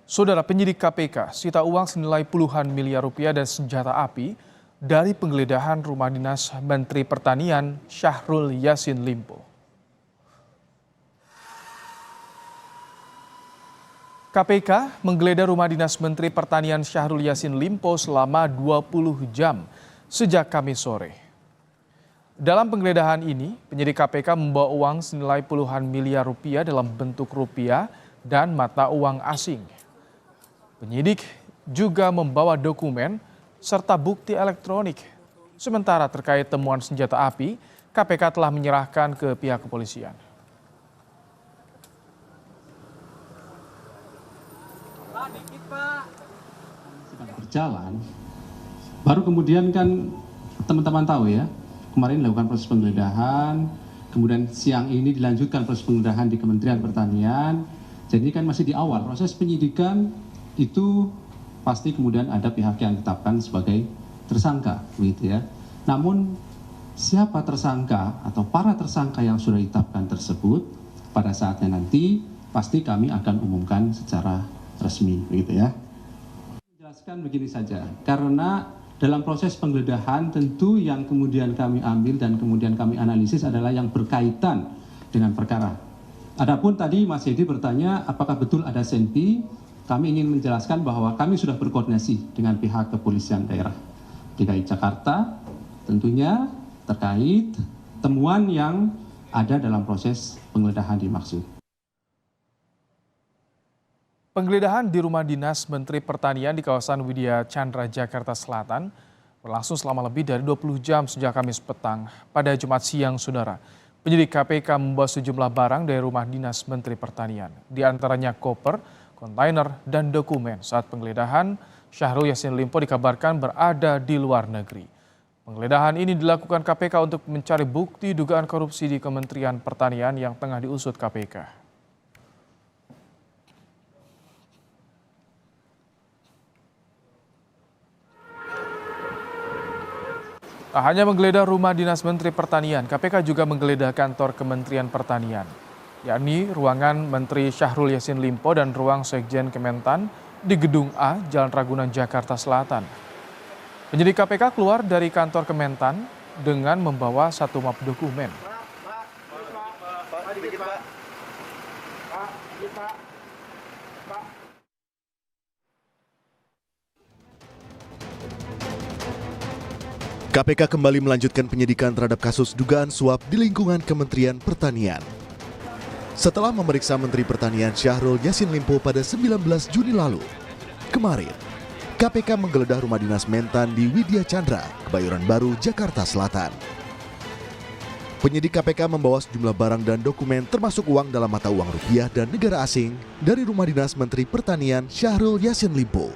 Saudara, penyidik KPK sita uang senilai puluhan miliar rupiah dan senjata api dari penggeledahan rumah dinas Menteri Pertanian Syahrul Yassin Limpo. KPK menggeledah rumah dinas Menteri Pertanian Syahrul Yassin Limpo selama 20 jam sejak Kamis sore. Dalam penggeledahan ini, penyidik KPK membawa uang senilai puluhan miliar rupiah dalam bentuk rupiah dan mata uang asing. Penyidik juga membawa dokumen serta bukti elektronik. Sementara terkait temuan senjata api, KPK telah menyerahkan ke pihak kepolisian. Sedang berjalan, baru kemudian kan teman-teman tahu ya, kemarin dilakukan proses penggeledahan, kemudian siang ini dilanjutkan proses penggeledahan di Kementerian Pertanian. Jadi kan masih di awal proses penyidikan, itu pasti kemudian ada pihak yang ditetapkan sebagai tersangka, begitu ya. Namun siapa tersangka atau para tersangka yang sudah ditetapkan tersebut pada saatnya nanti pasti kami akan umumkan secara resmi, begitu ya. Menjelaskan begini saja, karena dalam proses penggeledahan tentu yang kemudian kami ambil dan kemudian kami analisis adalah yang berkaitan dengan perkara. Adapun tadi Mas Yedi bertanya apakah betul ada senpi. Kami ingin menjelaskan bahwa kami sudah berkoordinasi dengan pihak kepolisian daerah DKI Jakarta tentunya terkait temuan yang ada dalam proses penggeledahan dimaksud. Penggeledahan di rumah dinas Menteri Pertanian di kawasan Widya Chandra, Jakarta Selatan berlangsung selama lebih dari 20 jam sejak Kamis petang. Pada Jumat siang, saudara, penyidik KPK membawa sejumlah barang dari rumah dinas Menteri Pertanian, di antaranya koper, kontainer, dan dokumen. Saat penggeledahan, Syahrul Yassin Limpo dikabarkan berada di luar negeri. Penggeledahan ini dilakukan KPK untuk mencari bukti dugaan korupsi di Kementerian Pertanian yang tengah diusut KPK. Tak hanya menggeledah rumah dinas Menteri Pertanian, KPK juga menggeledah kantor Kementerian Pertanian, yakni ruangan Menteri Syahrul Yassin Limpo dan ruang Sekjen Kementan di Gedung A, Jalan Ragunan, Jakarta Selatan. Penyidik KPK keluar dari kantor Kementan dengan membawa satu map dokumen. KPK kembali melanjutkan penyidikan terhadap kasus dugaan suap di lingkungan Kementerian Pertanian. Setelah memeriksa Menteri Pertanian Syahrul Yassin Limpo pada 19 Juni lalu, kemarin KPK menggeledah rumah dinas Mentan di Widya Chandra, Kebayoran Baru, Jakarta Selatan. Penyidik KPK membawa sejumlah barang dan dokumen termasuk uang dalam mata uang rupiah dan negara asing dari rumah dinas Menteri Pertanian Syahrul Yassin Limpo.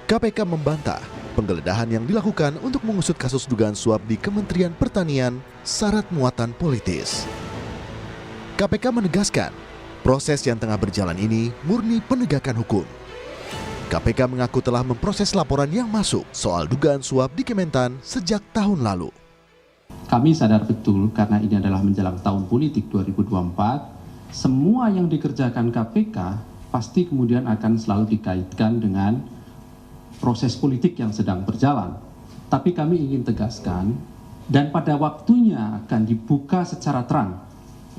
KPK membantah penggeledahan yang dilakukan untuk mengusut kasus dugaan suap di Kementerian Pertanian syarat muatan politis. KPK menegaskan, proses yang tengah berjalan ini murni penegakan hukum. KPK mengaku telah memproses laporan yang masuk soal dugaan suap di Kementan sejak tahun lalu. Kami sadar betul karena ini adalah menjelang tahun politik 2024, semua yang dikerjakan KPK pasti kemudian akan selalu dikaitkan dengan proses politik yang sedang berjalan. Tapi kami ingin tegaskan dan pada waktunya akan dibuka secara terang.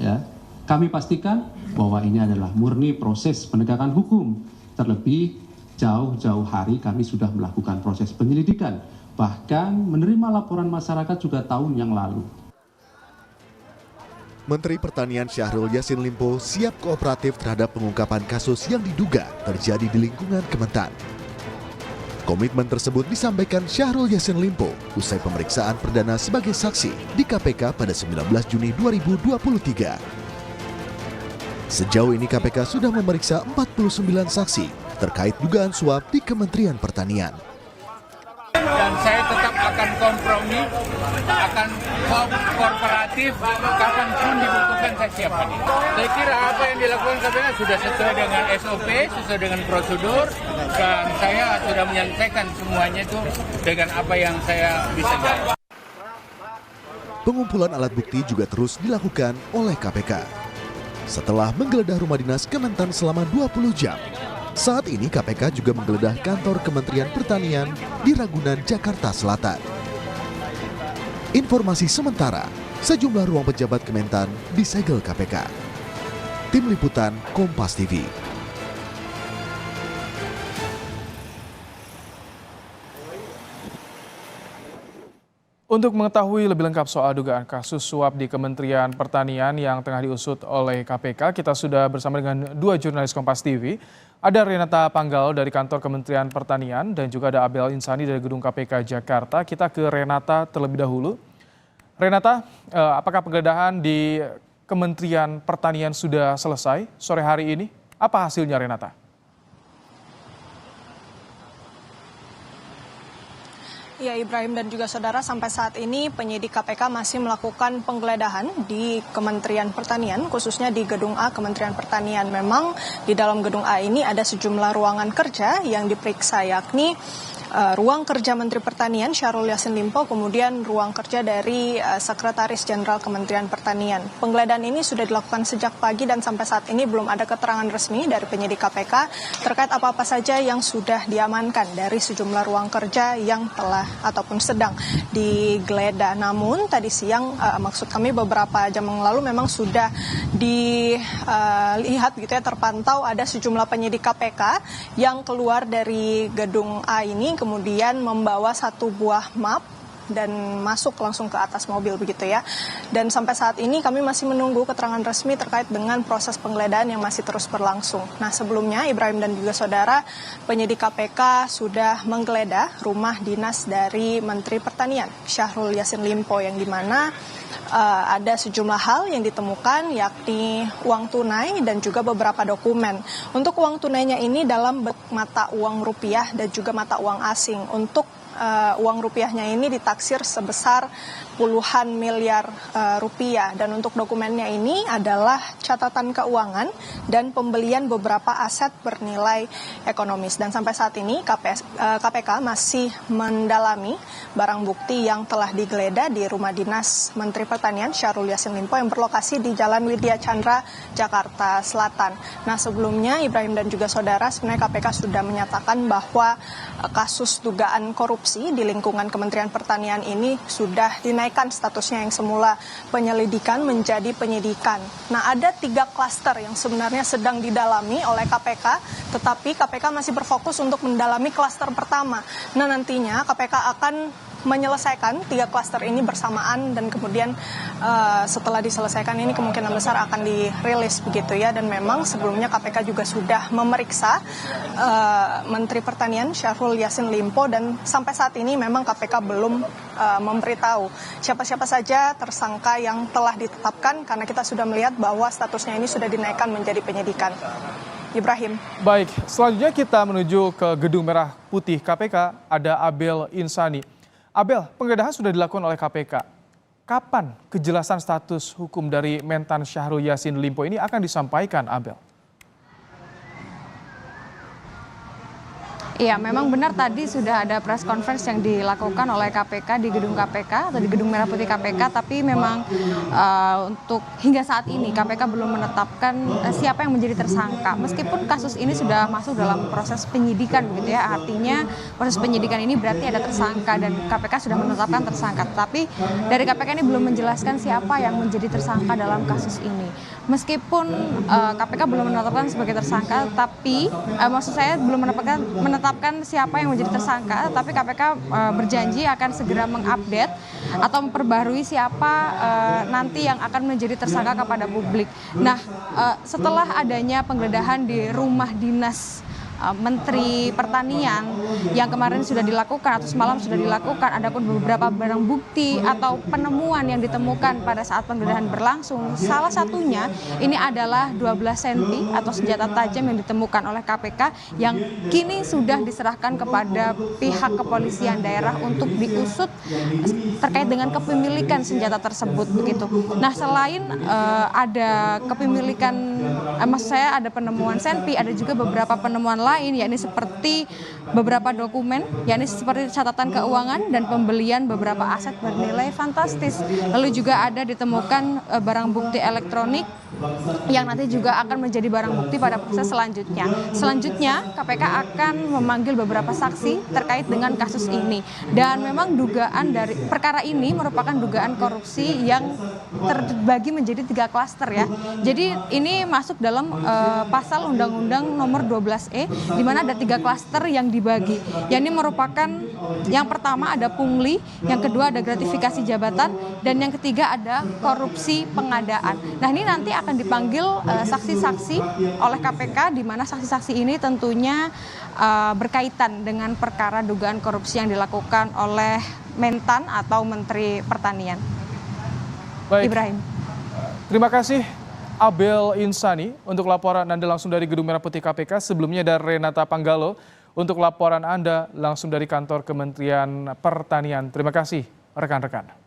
Ya, kami pastikan bahwa ini adalah murni proses penegakan hukum. Terlebih jauh-jauh hari kami sudah melakukan proses penyelidikan, bahkan menerima laporan masyarakat juga tahun yang lalu. Menteri Pertanian Syahrul Yassin Limpo siap kooperatif terhadap pengungkapan kasus yang diduga terjadi di lingkungan Kementan. Komitmen tersebut disampaikan Syahrul Yassin Limpo usai pemeriksaan perdana sebagai saksi di KPK pada 19 Juni 2023. Sejauh ini KPK sudah memeriksa 49 saksi terkait dugaan suap di Kementerian Pertanian. Dan saya tetap akan kompromi, akan kooperatif, kapanpun dibutuhkan saya siap hadir. Saya kira apa yang dilakukan KPK sudah sesuai dengan SOP, sesuai dengan prosedur, dan saya sudah menyelesaikan semuanya itu dengan apa yang saya bisa jawab. Pengumpulan alat bukti juga terus dilakukan oleh KPK. Setelah menggeledah rumah dinas Kementan selama 20 jam, Saat ini KPK juga menggeledah kantor Kementerian Pertanian di Ragunan, Jakarta Selatan. Informasi sementara, sejumlah ruang pejabat Kementan disegel KPK. Tim Liputan Kompas TV. Untuk mengetahui lebih lengkap soal dugaan kasus suap di Kementerian Pertanian yang tengah diusut oleh KPK, kita sudah bersama dengan dua jurnalis Kompas TV. Ada Renata Panggal dari kantor Kementerian Pertanian dan juga ada Abel Insani dari gedung KPK Jakarta. Kita ke Renata terlebih dahulu. Renata, apakah penggeledahan di Kementerian Pertanian sudah selesai sore hari ini? Apa hasilnya, Renata? Ya, Ibrahim dan juga saudara, sampai saat ini penyidik KPK masih melakukan penggeledahan di Kementerian Pertanian, khususnya di Gedung A Kementerian Pertanian. Memang di dalam Gedung A ini ada sejumlah ruangan kerja yang diperiksa, yakni ruang kerja Menteri Pertanian Syahrul Yassin Limpo, kemudian ruang kerja dari Sekretaris Jenderal Kementerian Pertanian. Penggeledahan ini sudah dilakukan sejak pagi dan sampai saat ini belum ada keterangan resmi dari penyidik KPK terkait apa-apa saja yang sudah diamankan dari sejumlah ruang kerja yang telah ataupun sedang digeledah. Namun tadi siang, maksud kami beberapa jam yang lalu memang sudah dilihat gitu ya, terpantau ada sejumlah penyidik KPK yang keluar dari Gedung A ini, kemudian membawa satu buah map dan masuk langsung ke atas mobil begitu ya. Dan sampai saat ini kami masih menunggu keterangan resmi terkait dengan proses penggeledahan yang masih terus berlangsung. Nah, sebelumnya Ibrahim dan juga saudara, penyidik KPK sudah menggeledah rumah dinas dari Menteri Pertanian Syahrul Yassin Limpo, yang dimana ada sejumlah hal yang ditemukan, yakni uang tunai dan juga beberapa dokumen. Untuk uang tunainya ini dalam mata uang rupiah dan juga mata uang asing. Untuk uang rupiahnya ini ditaksir sebesar puluhan miliar rupiah, dan untuk dokumennya ini adalah catatan keuangan dan pembelian beberapa aset bernilai ekonomis. Dan sampai saat ini KPK masih mendalami barang bukti yang telah digeledah di rumah dinas Menteri Pertanian Syahrul Yassin Limpo yang berlokasi di Jalan Widya Chandra, Jakarta Selatan. Nah, sebelumnya Ibrahim dan juga saudara, sebenarnya KPK sudah menyatakan bahwa kasus dugaan korupsi di lingkungan Kementerian Pertanian ini sudah dinaikkan statusnya yang semula penyelidikan menjadi penyidikan. Nah, ada 3 klaster yang sebenarnya sedang didalami oleh KPK, tetapi KPK masih berfokus untuk mendalami klaster pertama. Nah, nantinya KPK akan menyelesaikan 3 klaster ini bersamaan, dan kemudian setelah diselesaikan ini kemungkinan besar akan dirilis begitu ya. Dan memang sebelumnya KPK juga sudah memeriksa Menteri Pertanian Syahrul Yassin Limpo, dan sampai saat ini memang KPK belum memberitahu siapa-siapa saja tersangka yang telah ditetapkan, karena kita sudah melihat bahwa statusnya ini sudah dinaikkan menjadi penyidikan. Ibrahim. Baik, selanjutnya kita menuju ke Gedung Merah Putih KPK, ada Abel Insani. Abel, penggeledahan sudah dilakukan oleh KPK. Kapan kejelasan status hukum dari Mentan Syahrul Yassin Limpo ini akan disampaikan, Abel? Iya, memang benar tadi sudah ada press conference yang dilakukan oleh KPK di gedung KPK atau di Gedung Merah Putih KPK, tapi memang untuk hingga saat ini KPK belum menetapkan siapa yang menjadi tersangka. Meskipun kasus ini sudah masuk dalam proses penyidikan begitu ya, artinya proses penyidikan ini berarti ada tersangka dan KPK sudah menetapkan tersangka. Tapi dari KPK ini belum menjelaskan siapa yang menjadi tersangka dalam kasus ini. Meskipun KPK belum menetapkan sebagai tersangka, tapi maksud saya belum menetapkan siapa yang menjadi tersangka, tapi KPK berjanji akan segera mengupdate atau memperbarui siapa nanti yang akan menjadi tersangka kepada publik. Nah, setelah adanya penggeledahan di rumah dinas Menteri Pertanian yang kemarin sudah dilakukan atau semalam sudah dilakukan, adapun beberapa barang bukti atau penemuan yang ditemukan pada saat penggeledahan berlangsung, salah satunya ini adalah 12 senti atau senjata tajam yang ditemukan oleh KPK yang kini sudah diserahkan kepada pihak kepolisian daerah untuk diusut terkait dengan kepemilikan senjata tersebut begitu. Nah, selain ada kepemilikan, maksud saya ada penemuan senpi, ada juga beberapa penemuan lain, yakni seperti beberapa dokumen, yakni seperti catatan keuangan dan pembelian beberapa aset bernilai fantastis. Lalu juga ada ditemukan barang bukti elektronik yang nanti juga akan menjadi barang bukti pada proses selanjutnya. Selanjutnya, KPK akan memanggil beberapa saksi terkait dengan kasus ini. Dan memang dugaan dari perkara ini merupakan dugaan korupsi yang terbagi menjadi 3 klaster ya. Jadi ini masuk dalam pasal Undang-Undang nomor 12E, di mana ada 3 klaster yang dibagi. Yang ini merupakan yang pertama ada pungli, yang kedua ada gratifikasi jabatan, dan yang ketiga ada korupsi pengadaan. Nah ini nanti akan dipanggil saksi-saksi oleh KPK, di mana saksi-saksi ini tentunya berkaitan dengan perkara dugaan korupsi yang dilakukan oleh Mentan atau Menteri Pertanian. Baik. Ibrahim. Terima kasih Abel Insani untuk laporan Anda langsung dari Gedung Merah Putih KPK. Sebelumnya ada Renata Panggalo untuk laporan Anda langsung dari kantor Kementerian Pertanian. Terima kasih rekan-rekan.